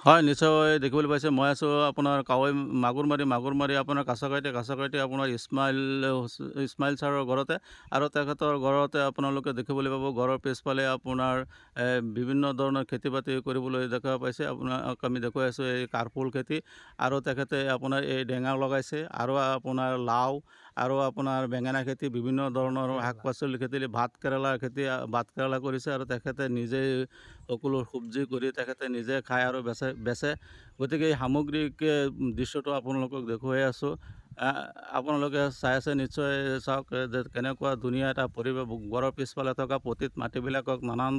হয়, নিশ্চয় দেখিবলৈ পাইছে। মই আছোঁ আপোনাৰ কাৱৈ মাগুৰমাৰী আপোনাৰ কাছাকাটি আপোনাৰ ইছমাইল ছাৰৰ ঘৰতে। আৰু তেখেতৰ ঘৰতে আপোনালোকে দেখিবলৈ পাব, ঘৰৰ পিছফালে আপোনাৰ বিভিন্ন ধৰণৰ খেতি-বাতি কৰিবলৈ দেখা পাইছে। আপোনাক আমি দেখুৱাই আছোঁ এই কাৰফুল খেতি, আৰু তেখেতে আপোনাৰ এই ডেঙা লগাইছে, আৰু আপোনাৰ লাও, আৰু আপোনাৰ বেঙেনা খেতি, বিভিন্ন ধৰণৰ শাক-পাচলি খেতি, ভাত কেৰেলা কৰিছে, আৰু তেখেতে নিজেই সকলো চব্জি কৰি তেখেতে নিজে খায় আৰু বেচে। গতিকে এই সামগ্ৰিক দৃশ্যটো আপোনালোকক দেখুৱাই আছোঁ। আপোনালোকে চাই আছে, নিশ্চয় চাওক যে কেনেকুৱা ধুনীয়া এটা পৰিৱেশ। ঘৰৰ পিছফালে থকা পতিত মাটিবিলাকক নানান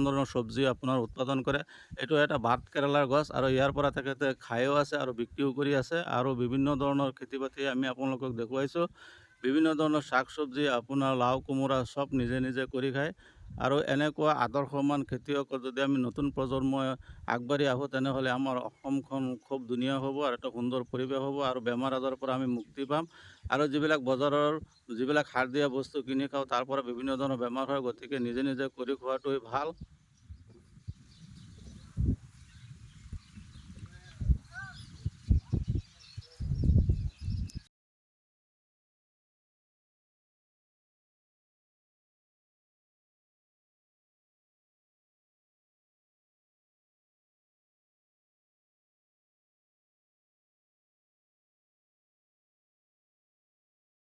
ধৰণৰ চব্জি আপোনাৰ উৎপাদন কৰে। এইটো এটা ভাত কেৰেলাৰ গছ, আৰু ইয়াৰ পৰা তেখেতে খায়ো আছে আৰু বিক্ৰীও কৰি আছে। আৰু বিভিন্ন ধৰণৰ খেতি-বাতি আমি আপোনালোকক দেখুৱাইছোঁ। বিভিন্ন ধৰণৰ শাক চব্জি, আপোনাৰ লাও কোমোৰা চব নিজে নিজে কৰি খায়। আৰু এনেকুৱা আদৰ্শমান খেতিয়কৰ যদি আমি নতুন প্ৰজন্মই আগবাঢ়ি আহোঁ, তেনেহ'লে আমাৰ অসমখন খুব ধুনীয়া হ'ব, আৰু এটা সুন্দৰ পৰিৱেশ হ'ব, আৰু বেমাৰ আজাৰৰ পৰা আমি মুক্তি পাম। আৰু যিবিলাক সাৰ দিয়া বস্তু কিনি খাওঁ, তাৰ পৰা বিভিন্ন ধৰণৰ বেমাৰ হয়। গতিকে নিজে নিজে কৰি খোৱাটোৱেই ভাল।